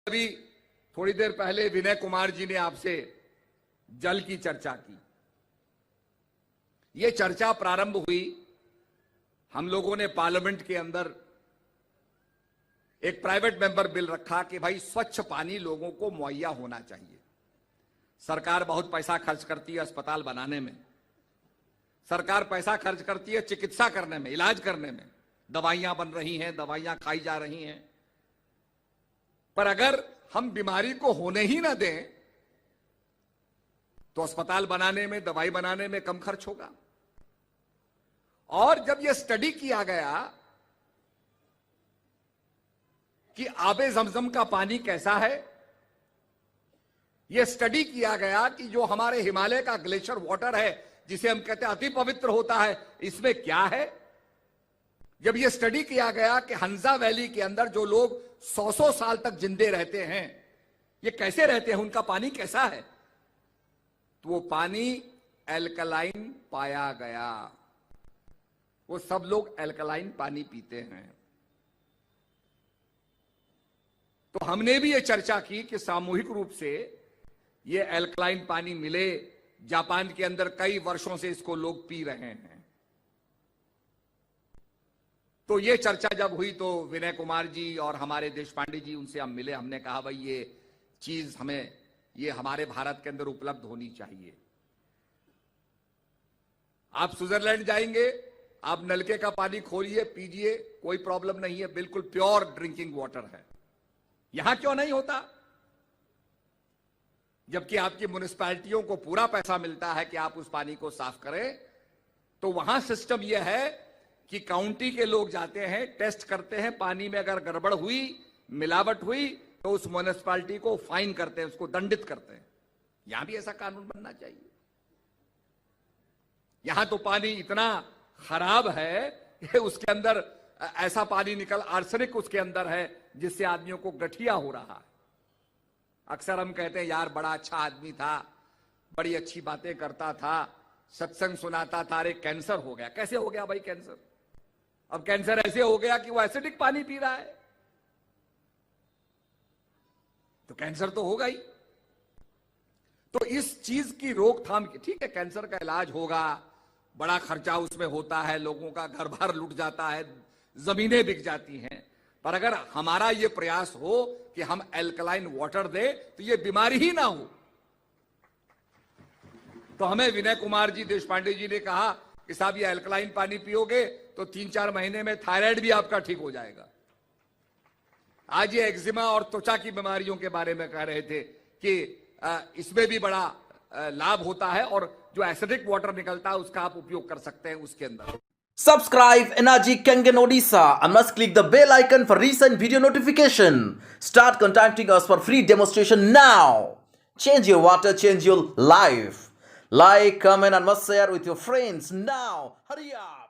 अभी थोड़ी देर पहले विनय कुमार जी ने आपसे जल की चर्चा की। यह चर्चा प्रारंभ हुई, हम लोगों ने पार्लियामेंट के अंदर एक प्राइवेट मेंबर बिल रखा कि भाई स्वच्छ पानी लोगों को मुहैया होना चाहिए। सरकार बहुत पैसा खर्च करती है अस्पताल बनाने में, सरकार पैसा खर्च करती है चिकित्सा करने में, इलाज करने में, दवाइयां बन रही हैं, दवाइयां खाई जा रही हैं, पर अगर हम बीमारी को होने ही ना दें तो अस्पताल बनाने में, दवाई बनाने में कम खर्च होगा। और जब यह स्टडी किया गया कि आबे जमजम का पानी कैसा है, यह स्टडी किया गया कि जो हमारे हिमालय का ग्लेशियर वाटर है जिसे हम कहते हैं अति पवित्र होता है, इसमें क्या है। जब यह स्टडी किया गया कि हंजा वैली के अंदर जो लोग 100-100 साल तक जिंदे रहते हैं, ये कैसे रहते हैं, उनका पानी कैसा है, तो वो पानी एल्कलाइन पाया गया। वो सब लोग एल्कलाइन पानी पीते हैं। तो हमने भी ये चर्चा की कि सामूहिक रूप से ये एल्कलाइन पानी मिले। जापान के अंदर कई वर्षों से इसको लोग पी रहे हैं। तो ये चर्चा जब हुई तो विनय कुमार जी और हमारे देशपांडे जी, उनसे हम मिले। हमने कहा भाई ये चीज हमें, ये हमारे भारत के अंदर उपलब्ध होनी चाहिए। आप स्विट्जरलैंड जाएंगे, आप नलके का पानी खोलिए, पीजिए, कोई प्रॉब्लम नहीं है, बिल्कुल प्योर ड्रिंकिंग वाटर है। यहां क्यों नहीं होता? जबकि आपकी म्युनिसिपैलिटियों को पूरा पैसा मिलता है कि आप उस पानी को साफ करें। तो वहां सिस्टम यह है कि काउंटी के लोग जाते हैं, टेस्ट करते हैं, पानी में अगर गड़बड़ हुई, मिलावट हुई, तो उस म्युनिसिपैलिटी को फाइन करते हैं, उसको दंडित करते हैं। यहां भी ऐसा कानून बनना चाहिए। यहां तो पानी इतना खराब है कि उसके अंदर ऐसा पानी निकल, आर्सेनिक उसके अंदर है जिससे आदमियों को गठिया हो रहा है। अक्सर हम कहते हैं यार बड़ा अच्छा आदमी था, बड़ी अच्छी बातें करता था, सत्संग सुनाता था, अरे कैंसर हो गया। कैसे हो गया भाई कैंसर? अब कैंसर ऐसे हो गया कि वो एसिडिक पानी पी रहा है, तो कैंसर तो होगा ही। तो इस चीज की रोकथाम की, ठीक है कैंसर का इलाज होगा, बड़ा खर्चा उसमें होता है, लोगों का घर बार लुट जाता है, जमीनें बिक जाती हैं, पर अगर हमारा यह प्रयास हो कि हम एल्कलाइन वाटर दे तो यह बीमारी ही ना हो। तो हमें विनय कुमार जी, देशपांडे जी ने कहा कि साहब ये एल्कलाइन पानी पियोगे तो 3-4 महीने में थायराइड भी आपका ठीक हो जाएगा। आज ये एक्जिमा और त्वचा की बीमारियों के बारे में कह रहे थे कि इसमें भी बड़ा लाभ होता है और जो एसिडिक वाटर निकलता है उसका आप उपयोग कर सकते हैं उसके अंदर। Subscribe Energy Kangen Odisha and must click the bell icon for recent video notification. Start contacting us for free demonstration now. Change your water, change your life. Like, comment and must share with your friends now. Hurry up.